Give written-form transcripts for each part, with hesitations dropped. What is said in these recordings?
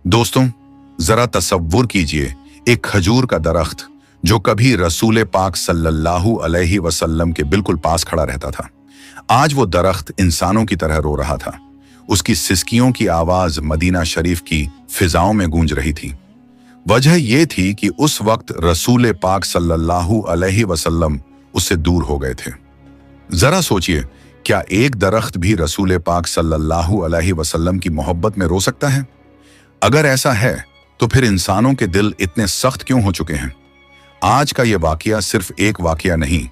दोस्तों, जरा तसव्वुर कीजिए एक खजूर का दरख्त जो कभी रसूल पाक सल्लल्लाहु अलैहि वसल्लम के बिल्कुल पास खड़ा रहता था। आज वो दरख्त इंसानों की तरह रो रहा था। उसकी सिसकियों की आवाज मदीना शरीफ की फिजाओं में गूंज रही थी। वजह यह थी कि उस वक्त रसूल पाक सल्लल्लाहु अलैहि वसल्लम उससे दूर हो गए थे। जरा सोचिए, क्या एक दरख्त भी रसूल पाक सल्लल्लाहु अलैहि वसल्लम की मोहब्बत में रो सकता है? अगर ऐसा है तो फिर इंसानों के दिल इतने सख्त क्यों हो चुके हैं? आज का यह वाकया सिर्फ एक वाकया नहीं,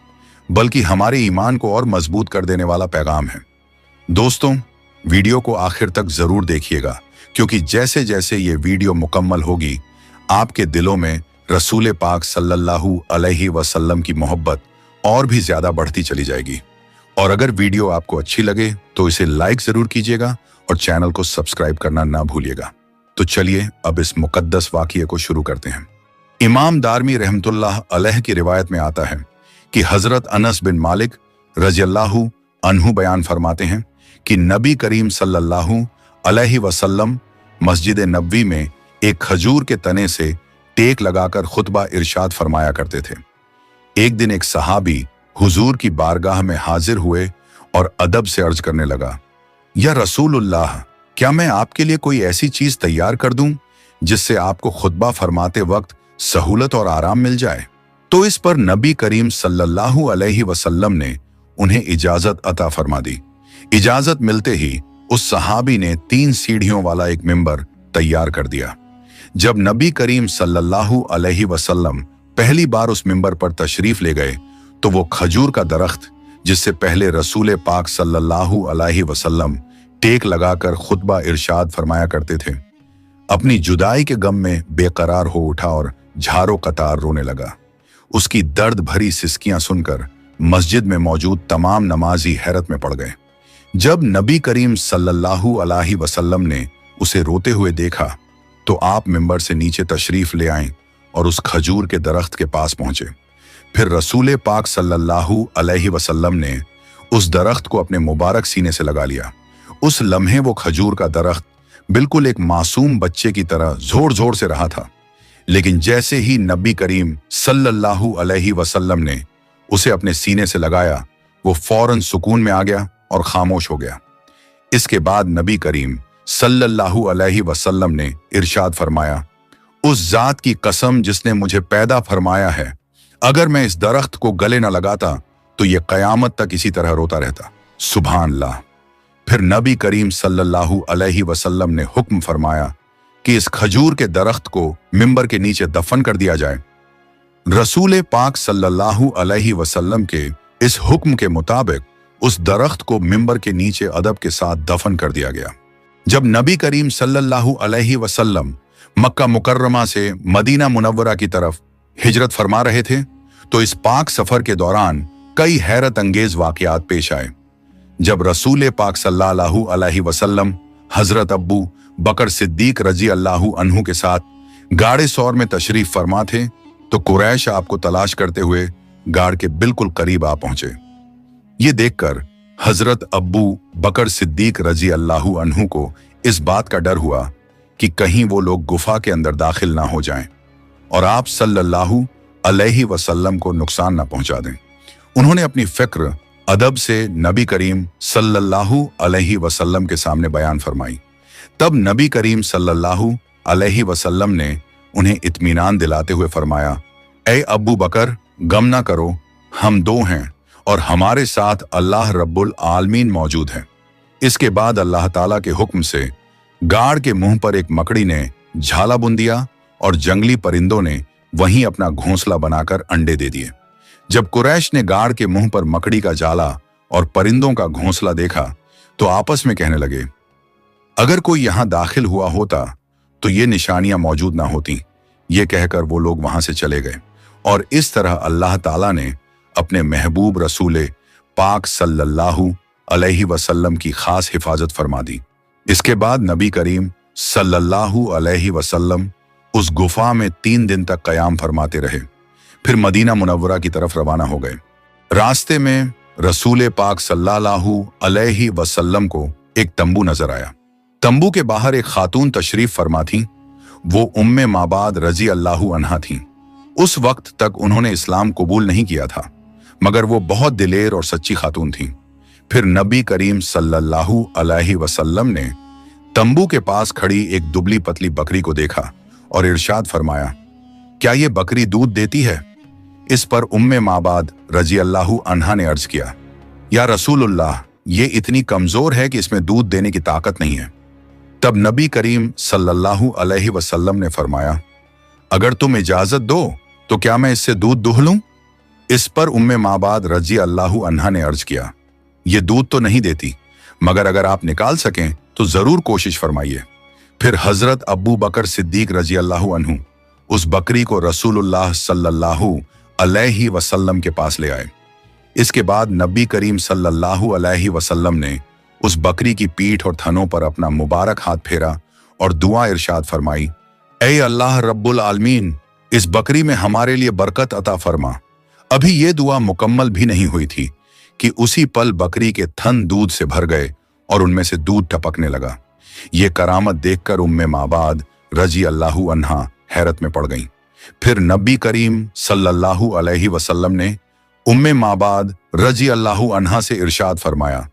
बल्कि हमारे ईमान को और मजबूत कर देने वाला पैगाम है। दोस्तों, वीडियो को आखिर तक जरूर देखिएगा, क्योंकि जैसे जैसे ये वीडियो मुकम्मल होगी, आपके दिलों में रसूल पाक सल्लल्लाहु अलैहि वसल्लम की मोहब्बत और भी ज्यादा बढ़ती चली जाएगी। और अगर वीडियो आपको अच्छी लगे तो इसे लाइक जरूर कीजिएगा और चैनल को सब्सक्राइब करना ना भूलिएगा। तो चलिए अब इस मुकद्दस वाक़ये को शुरू करते हैं। इमाम दारमी रहमतुल्लाह अलैह की रिवायत में आता है कि हजरत अनस बिन मालिक रज़ियल्लाहु अन्हु बयान फरमाते हैं कि नबी करीम सल्लल्लाहु अलैहि वसल्लम मस्जिद नबवी में एक खजूर के तने से टेक लगाकर खुतबा इरशाद फरमाया करते थे। एक दिन एक सहाबी हुजूर की बारगाह में हाजिर हुए और अदब से अर्ज करने लगा, या रसूलुल्लाह, क्या मैं आपके लिए कोई ऐसी चीज तैयार कर दूं जिससे आपको खुतबा फरमाते वक्त सहूलत और आराम मिल जाए? तो इस पर नबी करीम सल्लल्लाहु अलैहि वसल्लम ने उन्हें इजाजत अता फरमा दी। इजाजत मिलते ही उस सहाबी ने 3 सीढ़ियों वाला एक मिंबर तैयार कर दिया। जब नबी करीम सल्लल्लाहु अलैहि वसल्लम पहली बार उस मिंबर पर तशरीफ ले गए तो वो खजूर का दरख्त, जिससे पहले रसूल पाक सल्लल्लाहु अलैहि वसल्लम टेक लगाकर खुतबा इरशाद फरमाया करते थे, अपनी जुदाई के गम में बेकरार हो उठा और झारो कतार रोने लगा। उसकी दर्द भरी सिसकियां सुनकर मस्जिद में मौजूद तमाम नमाजी हैरत में पड़ गए। जब नबी करीम सल्लल्लाहु अलैहि वसल्लम ने उसे रोते हुए देखा तो आप मिंबर से नीचे तशरीफ ले आए और उस खजूर के दरख्त के पास पहुंचे। फिर रसूल पाक सल्लल्लाहु अलैहि वसल्लम ने उस दरख्त को अपने मुबारक सीने से लगा लिया। उस लम्हे वो खजूर का दरख्त बिल्कुल एक मासूम बच्चे की तरह जोर जोर से रहा था, लेकिन जैसे ही नबी करीम सल्लल्लाहु अलैहि वसल्लम ने उसे अपने सीने से लगाया, वो फौरन सुकून में आ गया और खामोश हो गया। इसके बाद नबी करीम सल्लल्लाहु अलैहि वसल्लम ने इरशाद फरमाया, उस जात की कसम जिसने मुझे पैदा फरमाया है, अगर मैं इस दरख्त को गले न लगाता तो ये कयामत तक इसी तरह रोता रहता। सुभान अल्लाह। फिर नबी करीम सल्लल्लाहु अलैहि वसल्लम ने हुक्म फरमाया कि इस खजूर के दरख्त को मिंबर के नीचे दफन कर दिया जाए। रसूल पाक सल्लल्लाहु अलैहि वसल्लम के इस हुक्म के मुताबिक उस दरख्त को मिंबर के नीचे अदब के साथ दफन कर दिया गया। जब नबी करीम सल्लल्लाहु अलैहि वसल्लम मक्का मुकर्रमा से मदीना मुनव्वरा की तरफ हिजरत फरमा रहे थे तो इस पाक सफर के दौरान कई हैरत अंगेज वाकयात पेश आए। जब रसूल पाक सल्लल्लाहु अलैहि वसल्लम हजरत अब्बू बकर सिद्दीक रजी अल्लाहु अन्हु के साथ गाड़े सौर में तशरीफ फरमा थे तो कुरैश आपको तलाश करते हुए गाड़ के बिल्कुल करीब आ पहुंचे। ये देखकर हजरत अब्बू बकर सिद्दीक रजी अल्लाहु अन्हु को इस बात का डर हुआ कि कहीं वो लोग गुफा के अंदर दाखिल ना हो जाएं और आप सल्लल्लाहु अलैहि वसल्लम को नुकसान ना पहुंचा दें। उन्होंने अपनी फिक्र अदब से नबी करीम सल्लल्लाहु अलैहि वसल्लम के सामने बयान फरमाई। तब नबी करीम सल्लल्लाहु अलैहि वसल्लम ने उन्हें इत्मीनान दिलाते हुए फरमाया, ए अब्बू बकर, गम ना करो, हम 2 हैं और हमारे साथ अल्लाह रब्बुल आलमीन मौजूद है। इसके बाद अल्लाह ताला के हुक्म से गाड़ के मुंह पर एक मकड़ी ने झाला बुन दिया और जंगली परिंदों ने वहीं अपना घोंसला बनाकर अंडे दे दिए। जब कुरैश ने गाड़ के मुंह पर मकड़ी का जाला और परिंदों का घोंसला देखा तो आपस में कहने लगे, अगर कोई यहां दाखिल हुआ होता तो ये निशानियां मौजूद ना होती। ये कहकर वो लोग वहां से चले गए और इस तरह अल्लाह ताला ने अपने महबूब रसूल पाक सल्लल्लाहु अलैहि वसल्लम की खास हिफाजत फरमा दी। इसके बाद नबी करीम सल्लल्लाहु अलैहि वसल्लम उस गुफा में 3 दिन तक कयाम फरमाते रहे। फिर मदीना मुनव्वरा की तरफ रवाना हो गए। रास्ते में रसूल पाक सल्लल्लाहु अलैहि वसल्लम को एक तंबू नजर आया। तंबू के बाहर एक खातून तशरीफ फरमा थी वो उम्मे माबाद रजी अल्लाहु अन्हा थीं। उस वक्त तक उन्होंने इस्लाम कबूल नहीं किया था, मगर वो बहुत दिलेर और सच्ची खातून थीं। फिर नबी करीम सल्लल्लाहु अलैहि वसल्लम ने तंबू के पास खड़ी एक दुबली पतली बकरी को देखा और इरशाद फरमाया, क्या ये बकरी दूध देती है? इस पर उम्मे माबाद रजी अल्लाहु अन्हा ने अर्ज किया, या रसूलुल्लाह, ये इतनी कमजोर है कि इसमें दूध देने की ताकत नहीं है। तब नबी करीम सल्लल्लाहु अलैहि वसल्लम ने फरमाया, अगर तुम इजाजत दो तो क्या मैं इससे दूध दुह लूं? इस पर उम्मे माबाद रजी अल्लाहु अन्हा ने अर्ज किया, ये दूध तो नहीं देती, मगर अगर आप निकाल सकें तो जरूर कोशिश फरमाइए। फिर हजरत अबू बकर सिद्दीक रजी अल्लाहु अन्हु उस बकरी को रसूलुल्लाह सल्लल्लाहु अलैहि वसल्लम के पास ले आए। इसके बाद नबी करीम सल्लल्लाहु अलैहि वसल्लम ने उस बकरी की पीठ और थनों पर अपना मुबारक हाथ फेरा और दुआ इरशाद फरमाई, ऐ अल्लाह रब्बुल आलमीन, इस बकरी में हमारे लिए बरकत अता फरमा। अभी ये दुआ मुकम्मल भी नहीं हुई थी कि उसी पल बकरी के थन दूध से भर गए और उनमें से दूध टपकने लगा। ये करामत देखकर उम्मे माबाद रजी अल्लाहु अन्हा हैरत में पड़ गईं। फिर नबी करीम सल्लल्लाहु अलैहि वसल्लम ने उम्मे माबाद रजी अल्लाहु अन्हा से इरशाद फरमाया,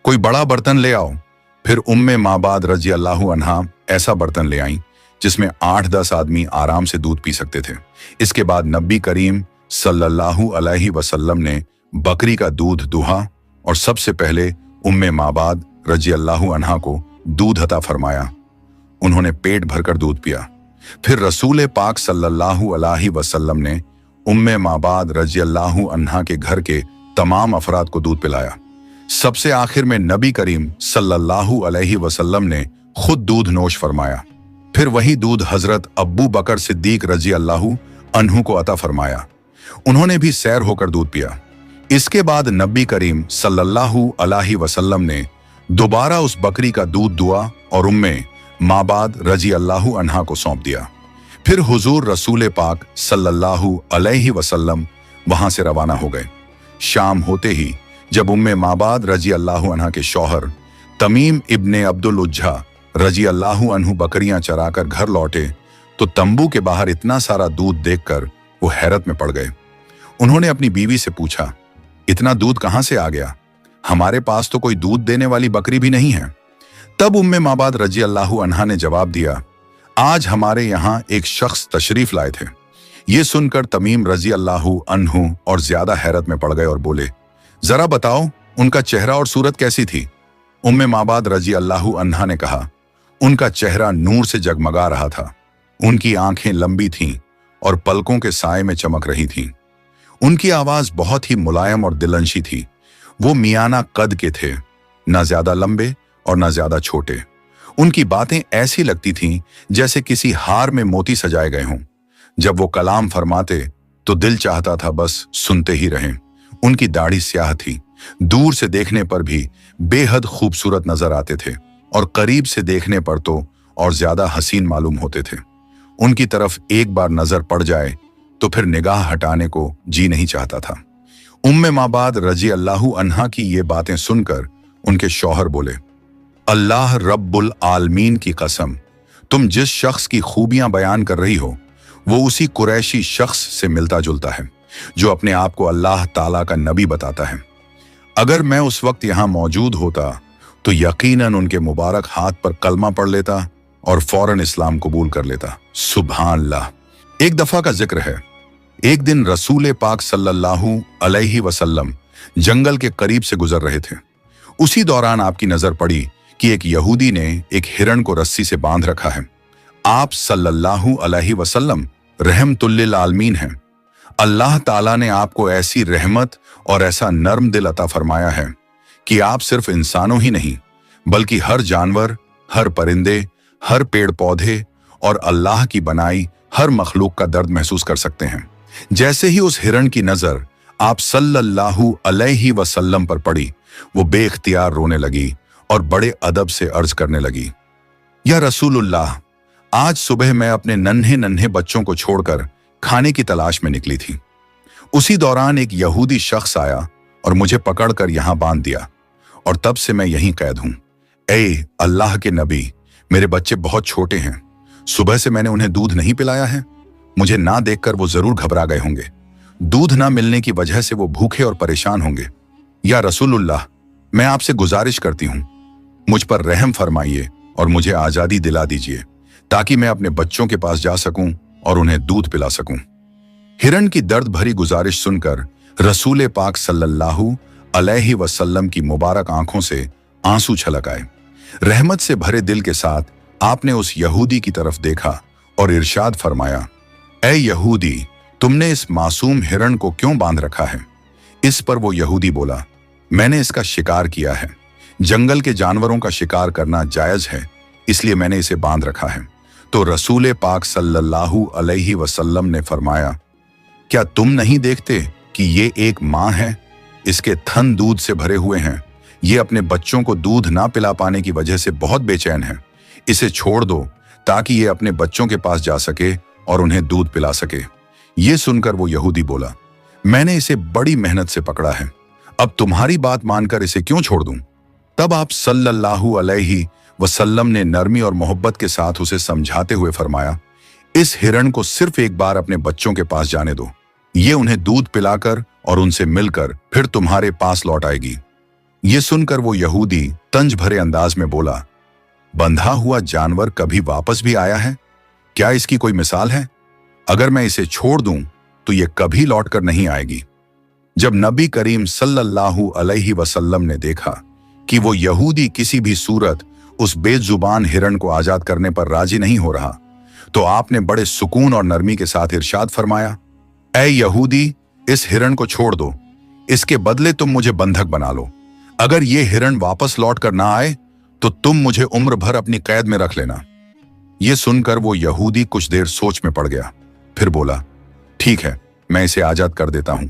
कोई बड़ा बर्तन ले आओ। फिर उम्मे माबाद रजी अल्लाहु अन्हा ऐसा बर्तन ले आईं जिसमें 8-10 आदमी आराम से दूध पी सकते थे। इसके बाद नबी करीम सल्लल्लाहु अलैहि वसल्लम ने बकरी का दूध दुहा और सबसे पहले उम्मे माबाद रजी अल्लाहु अन्हा को दूध अता फरमाया। उन्होंने पेट भरकर दूध पिया। फिर रसूल पाक सल्लल्लाहु अलैहि वसल्लम ने उम्मे माबाद रजी अल्लाहु अन्हा के घर के तमाम अफराद को दूध पिलाया। सबसे आखिर में नबी करीम सल्लल्लाहु अलैहि वसल्लम ने खुद दूध नोश फरमाया। फिर वही दूध हजरत अब्बू बकर सिद्दीक रजी अल्लाहु अन्हु को अता फरमाया। उन्होंने भी सैर होकर दूध पिया। इसके बाद नबी करीम सल्लल्लाहु अलैहि वसल्लम ने दोबारा उस बकरी का दूध दुआ और उम्मे माबाद रजी अल्लाहु अन्हा को सौंप दिया। फिर हुजूर रसूल पाक सल्लल्लाहु अलैहि वसल्लम वहां से रवाना हो गए। शाम होते ही जब उम्मे माबाद रजी अल्लाहु अन्हा के शौहर तमीम इब्ने अब्दुल उज्जा रजी अल्लाहु अन्हु बकरियां चराकर घर लौटे तो तंबू के बाहर इतना सारा दूध देखकर वो हैरत में पड़ गए। उन्होंने अपनी बीवी से पूछा, इतना दूध कहां से आ गया? हमारे पास तो कोई दूध देने वाली बकरी भी नहीं है। तब उम्मे माबाद रजी अल्लाहु अन्हा ने जवाब दिया, आज हमारे यहाँ एक शख्स तशरीफ लाए थे। ये सुनकर तमीम रजी अल्लाहु अन्हु और ज्यादा हैरत में पड़ गए और बोले, जरा बताओ उनका चेहरा और सूरत कैसी थी? उम्मे माबाद रजी अल्लाहु अन्हा ने कहा, उनका चेहरा नूर से जगमगा रहा था। उनकी आंखें लंबी थीं और पलकों के साए में चमक रही थीं। उनकी आवाज बहुत ही मुलायम और दिलंशी थी। वो मियाना कद के थे, न ज्यादा लंबे और न ज्यादा छोटे। उनकी बातें ऐसी लगती थीं जैसे किसी हार में मोती सजाए गए हों। जब वो कलाम फरमाते तो दिल चाहता था बस सुनते ही रहें। उनकी दाढ़ी स्याह थी, दूर से देखने पर भी बेहद खूबसूरत नजर आते थे और करीब से देखने पर तो और ज्यादा हसीन मालूम होते थे। उनकी तरफ एक बार नजर पड़ जाए तो फिर निगाह हटाने को जी नहीं चाहता था। उम्मे माबाद रजी अल्लाहु अन्हा की ये बातें सुनकर उनके शौहर बोले, अल्लाह रब्बुल आलमीन की कसम, तुम जिस शख्स की खूबियां बयान कर रही हो वो उसी कुरैशी शख्स से मिलता जुलता है जो अपने आप को अल्लाह ताला का नबी बताता है। अगर मैं उस वक्त यहाँ मौजूद होता तो यकीनन उनके मुबारक हाथ पर कलमा पढ़ लेता और फौरन इस्लाम कबूल कर लेता। सुभान अल्लाह। एक दफा का जिक्र है, एक दिन रसूल पाक सल्लल्लाहु अलैहि वसल्लम जंगल के करीब से गुजर रहे थे। उसी दौरान आपकी नजर पड़ी कि एक यहूदी ने एक हिरण को रस्सी से बांध रखा है। आप सल्लल्लाहु अलैहि वसल्लम रहमतुल्लिल आलमीन हैं। अल्लाह ताला ने आपको ऐसी रहमत और ऐसा नर्म दिल अता फरमाया है कि आप सिर्फ इंसानों ही नहीं बल्कि हर जानवर, हर परिंदे, हर पेड़ पौधे और अल्लाह की बनाई हर मखलूक का दर्द महसूस कर सकते हैं। जैसे ही उस हिरण की नजर आप सल्लल्लाहु अलैहि वसल्लम पर पड़ी, वो बेख्तियार रोने लगी और बड़े अदब से अर्ज करने लगी, या रसूलुल्लाह, आज सुबह मैं अपने नन्हे नन्हे बच्चों को छोड़कर खाने की तलाश में निकली थी। उसी दौरान एक यहूदी शख्स आया और मुझे पकड़कर यहां बांध दिया और तब से मैं यहीं कैद हूं। ए अल्लाह के नबी, मेरे बच्चे बहुत छोटे हैं, सुबह से मैंने उन्हें दूध नहीं पिलाया है। मुझे ना देखकर वो जरूर घबरा गए होंगे। दूध ना मिलने की वजह से वो भूखे और परेशान होंगे। या रसूलुल्लाह, मैं आपसे गुजारिश करती हूँ, मुझ पर रहम फरमाइए और मुझे आजादी दिला दीजिए ताकि मैं अपने बच्चों के पास जा सकूं और उन्हें दूध पिला सकूं। हिरण की दर्द भरी गुजारिश सुनकर रसूल पाक सल्लल्लाहु अलैहि वसल्लम की मुबारक आंखों से आंसू छलक आए। रहमत से भरे दिल के साथ आपने उस यहूदी की तरफ देखा और इरशाद फरमाया, ऐ यहूदी, तुमने इस मासूम हिरण को क्यों बांध रखा है? इस पर वो यहूदी बोला, मैंने इसका शिकार किया है। जंगल के जानवरों का शिकार करना जायज है, इसलिए मैंने इसे बांध रखा है। तो रसूल पाक सल्लल्लाहु अलैहि वसल्लम ने फरमाया, क्या तुम नहीं देखते कि ये एक माँ है? इसके थन दूध से भरे हुए हैं। ये अपने बच्चों को दूध ना पिला पाने की वजह से बहुत बेचैन है। इसे छोड़ दो ताकि ये अपने बच्चों के पास जा सके और उन्हें दूध पिला सके। ये सुनकर वो यहूदी बोला, मैंने इसे बड़ी मेहनत से पकड़ा है, अब तुम्हारी बात मानकर इसे क्यों छोड़ दूं? तब आप सल्लल्लाहु अलैहि वसल्लम ने नरमी और मोहब्बत के साथ उसे समझाते हुए फरमाया, इस हिरण को सिर्फ एक बार अपने बच्चों के पास जाने दो। ये उन्हें दूध पिलाकर और उनसे मिलकर फिर तुम्हारे पास लौट आएगी। ये सुनकर वो यहूदी तंज भरे अंदाज में बोला, बंधा हुआ जानवर कभी वापस भी आया है? क्या इसकी कोई मिसाल है? अगर मैं इसे छोड़ दूं तो ये कभी लौट कर नहीं आएगी। जब नबी करीम सल्लल्लाहु अलैहि वसल्लम ने देखा कि वो यहूदी किसी भी सूरत उस बेजुबान हिरण को आजाद करने पर राजी नहीं हो रहा, तो आपने बड़े सुकून और नरमी के साथ इरशाद फरमाया, ऐ यहूदी, इस हिरण को छोड़ दो, इसके बदले तुम मुझे बंधक बना लो। अगर ये हिरण वापस लौट कर ना आए तो तुम मुझे उम्र भर अपनी कैद में रख लेना। ये सुनकर वो यहूदी कुछ देर सोच में पड़ गया, फिर बोला, ठीक है, मैं इसे आजाद कर देता हूं,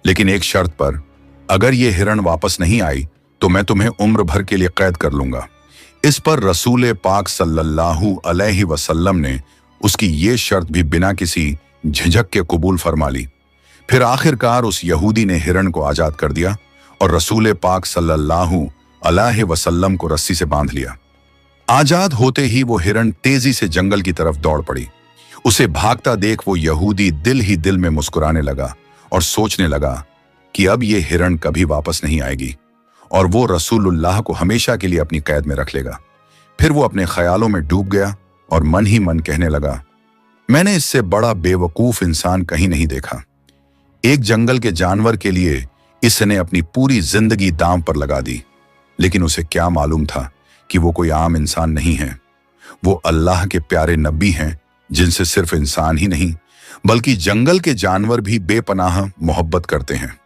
लेकिन एक शर्त पर, अगर ये हिरण वापस नहीं आई तो मैं तुम्हें उम्र भर के लिए कैद कर लूंगा। इस पर रसूल पाक सल्लल्लाहु अलैहि वसल्लम ने उसकी ये शर्त भी बिना किसी झिझक के कबूल फरमा ली। फिर आखिरकार उस यहूदी ने हिरण को आजाद कर दिया और रसूल पाक सल्लल्लाहु अलैहि वसल्लम को रस्सी से बांध लिया। आजाद होते ही वो हिरण तेजी से जंगल की तरफ दौड़ पड़ी। उसे भागता देख वो यहूदी दिल ही दिल में मुस्कुराने लगा और सोचने लगा कि अब ये हिरण कभी वापस नहीं आएगी और वो रसूलुल्लाह को हमेशा के लिए अपनी कैद में रख लेगा। फिर वो अपने ख्यालों में डूब गया और मन ही मन कहने लगा, मैंने इससे बड़ा बेवकूफ इंसान कहीं नहीं देखा। एक जंगल के जानवर के लिए इसने अपनी पूरी जिंदगी दांव पर लगा दी, लेकिन उसे क्या मालूम था कि वो कोई आम इंसान नहीं है। वो अल्लाह के प्यारे नबी हैं, जिनसे सिर्फ इंसान ही नहीं बल्कि जंगल के जानवर भी बेपनाह मोहब्बत करते हैं।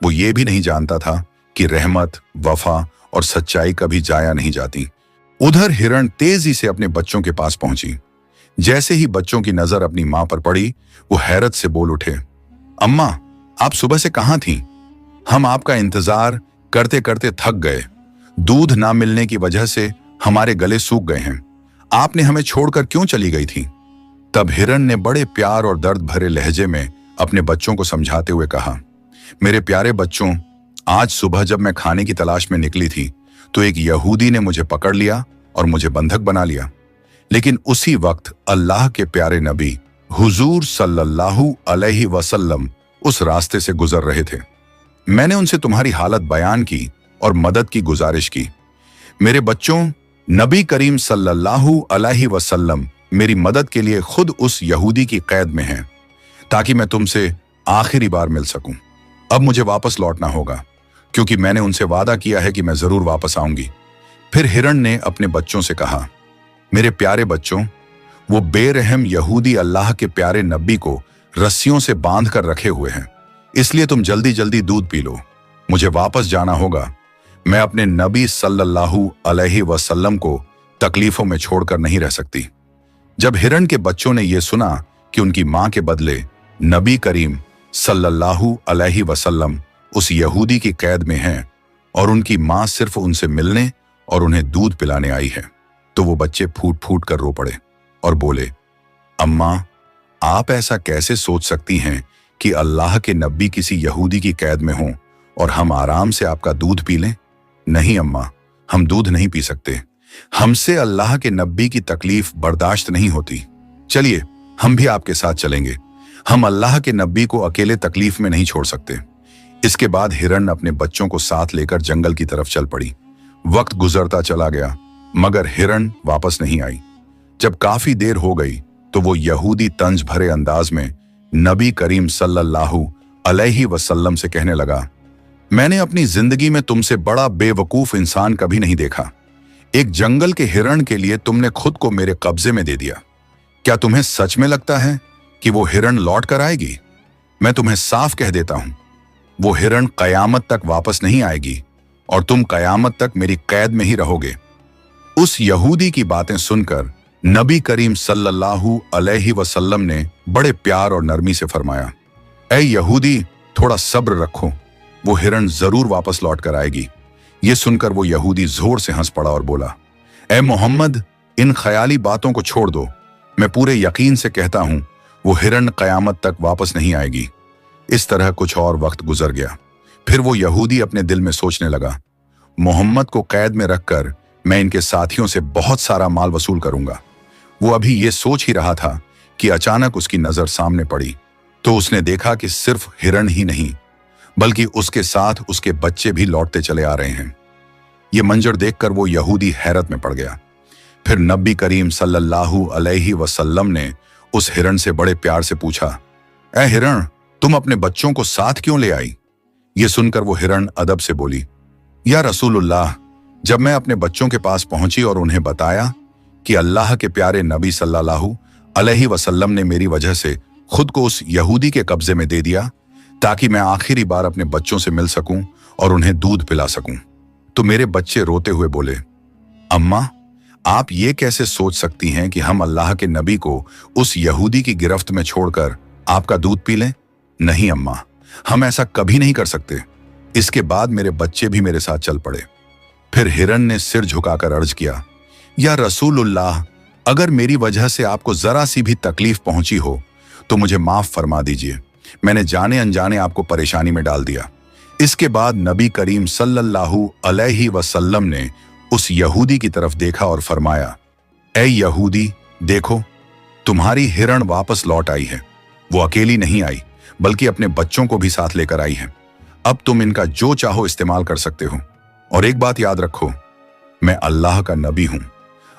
वो ये भी नहीं जानता था कि रहमत, वफा और सच्चाई कभी जाया नहीं जाती। उधर हिरण तेजी से अपने बच्चों के पास पहुंची। जैसे ही बच्चों की नजर अपनी मां पर पड़ी, वो हैरत से बोल उठे, अम्मा, आप सुबह से कहां थीं? हम आपका इंतजार करते करते थक गए। दूध ना मिलने की वजह से हमारे गले सूख गए हैं। आपने हमें छोड़कर क्यों चली गई थी? तब हिरण ने बड़े प्यार और दर्द भरे लहजे में अपने बच्चों को समझाते हुए कहा, मेरे प्यारे बच्चों, आज सुबह जब मैं खाने की तलाश में निकली थी तो एक यहूदी ने मुझे पकड़ लिया और मुझे बंधक बना लिया। लेकिन उसी वक्त अल्लाह के प्यारे नबी हुजूर सल्लल्लाहु अलैहि वसल्लम उस रास्ते से गुजर रहे थे। मैंने उनसे तुम्हारी हालत बयान की और मदद की गुजारिश की। मेरे बच्चों, नबी करीम सल्लल्लाहु अलैहि वसल्लम मेरी मदद के लिए खुद उस यहूदी की कैद में हैं, ताकि मैं तुमसे आखिरी बार मिल सकूं। अब मुझे वापस लौटना होगा, क्योंकि मैंने उनसे वादा किया है कि मैं जरूर वापस आऊंगी। फिर हिरण ने अपने बच्चों से कहा, मेरे प्यारे बच्चों, वो बेरहम यहूदी अल्लाह के प्यारे नबी को रस्सियों से बांध कर रखे हुए हैं, इसलिए तुम जल्दी जल्दी दूध पी लो। मुझे वापस जाना होगा। मैं अपने नबी सल्लल्लाहु अलैहि वसल्लम को तकलीफों में छोड़कर नहीं रह सकती। जब हिरण के बच्चों ने यह सुना कि उनकी मां के बदले नबी करीम सल्लल्लाहु अलैहि वसल्लम उस यहूदी की कैद में हैं और उनकी मां सिर्फ उनसे मिलने और उन्हें दूध पिलाने आई है, तो वो बच्चे फूट फूट कर रो पड़े और बोले, अम्मा, आप ऐसा कैसे सोच सकती हैं कि अल्लाह के नबी किसी यहूदी की कैद में हों और हम आराम से आपका दूध पी लें? नहीं अम्मा, हम दूध नहीं पी सकते। हमसे अल्लाह के नबी की तकलीफ बर्दाश्त नहीं होती। चलिए, हम भी आपके साथ चलेंगे। हम अल्लाह के नबी को अकेले तकलीफ में नहीं छोड़ सकते। इसके बाद हिरण अपने बच्चों को साथ लेकर जंगल की तरफ चल पड़ी। वक्त गुजरता चला गया, मगर हिरण वापस नहीं आई। जब काफी देर हो गई तो वो यहूदी तंज भरे अंदाज में नबी करीम सल्लल्लाहु अलैहि वसल्लम से कहने लगा, मैंने अपनी जिंदगी में तुमसे बड़ा बेवकूफ इंसान कभी नहीं देखा। एक जंगल के हिरण के लिए तुमने खुद को मेरे कब्जे में दे दिया। क्या तुम्हें सच में लगता है कि वो हिरण लौट कर आएगी? मैं तुम्हें साफ कह देता हूं, वो हिरण कयामत तक वापस नहीं आएगी और तुम कयामत तक मेरी कैद में ही रहोगे। उस यहूदी की बातें सुनकर नबी करीम सल्लल्लाहु अलैहि वसल्लम ने बड़े प्यार और नरमी से फरमाया, ऐ यहूदी, थोड़ा सब्र रखो, वो हिरण जरूर वापस लौट कर आएगी। ये सुनकर वो यहूदी जोर से हंस पड़ा और बोला, ऐ मोहम्मद, इन ख्याली बातों को छोड़ दो। मैं पूरे यकीन से कहता हूं वो हिरण कयामत तक वापस नहीं आएगी। इस तरह कुछ और वक्त गुजर गया। फिर वो यहूदी अपने दिल में सोचने लगा, मोहम्मद को कैद में रखकर मैं इनके साथियों से बहुत सारा माल वसूल करूंगा। वो अभी ये सोच ही रहा था कि अचानक उसकी नजर सामने पड़ी तो उसने देखा कि सिर्फ हिरण ही नहीं बल्कि उसके साथ उसके बच्चे भी लौटते चले आ रहे हैं। ये मंजर देखकर वो यहूदी हैरत में पड़ गया। फिर नबी करीम सल्लल्लाहु अलैहि वसल्लम ने उस हिरण से बड़े प्यार से पूछा, ऐ हिरण, तुम अपने बच्चों को साथ क्यों ले आई? ये सुनकर वो हिरण अदब से बोली, या रसूलुल्लाह, जब मैं अपने बच्चों के पास पहुंची और उन्हें बताया कि अल्लाह के प्यारे नबी सल्लल्लाहु अलैहि वसल्लम ने मेरी वजह से खुद को उस यहूदी के कब्जे में दे दिया ताकि मैं आखिरी बार अपने बच्चों से मिल सकूं और उन्हें दूध पिला सकूं, तो मेरे बच्चे रोते हुए बोले, अम्मा, आप ये कैसे सोच सकती हैं कि हम अल्लाह के नबी को उस यहूदी की गिरफ्त में छोड़कर आपका दूध पी लें? नहीं अम्मा, हम ऐसा कभी नहीं कर सकते। इसके बाद मेरे बच्चे भी मेरे साथ चल पड़े। फिर हिरण ने सिर झुकाकर अर्ज किया, या रसूलुल्लाह, अगर मेरी वजह से आपको जरा सी भी तकलीफ पहुंची हो तो मुझे माफ फरमा दीजिए। मैंने जाने अनजाने आपको परेशानी में डाल दिया। इसके बाद नबी करीम सल्लल्लाहु अलैहि वसल्लम ने उस यहूदी की तरफ देखा और फरमाया, ऐ यहूदी, देखो, तुम्हारी हिरण वापस लौट आई है। वो अकेली नहीं आई बल्कि अपने बच्चों को भी साथ लेकर आई है। अब तुम इनका जो चाहो इस्तेमाल कर सकते हो। और एक बात याद रखो, मैं अल्लाह का नबी हूं।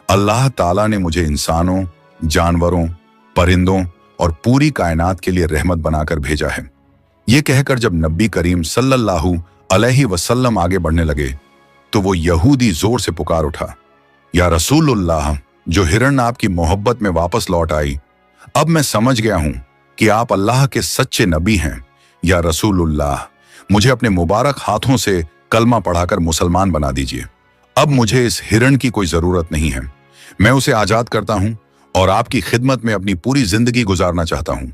अल्लाह ताला ने मुझे इंसानों, जानवरों, परिंदों और पूरी कायनात के लिए रहमत बनाकर भेजा है। ये कहकर जब नबी करीम सल्लल्लाहु अलैहि वसल्लम आगे बढ़ने लगे तो वो यहूदी जोर से पुकार उठा, या रसूलुल्लाह, जो हिरण आपकी मोहब्बत में वापस लौट आई, अब मैं समझ गया हूं कि आप अल्लाह के सच्चे नबी हैं। या रसूलुल्लाह, मुझे अपने मुबारक हाथों से कलमा पढ़ाकर मुसलमान बना दीजिए। अब मुझे इस हिरण की कोई जरूरत नहीं है। मैं उसे आजाद करता हूं और आपकी खिदमत में अपनी पूरी जिंदगी गुजारना चाहता हूं।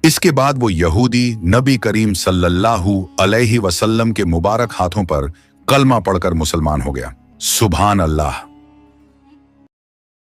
इसके बाद वो यहूदी नबी करीम सल्लल्लाहु अलैहि वसल्लम के मुबारक हाथों पर कलमा पढ़कर मुसलमान हो गया। सुभान अल्लाह।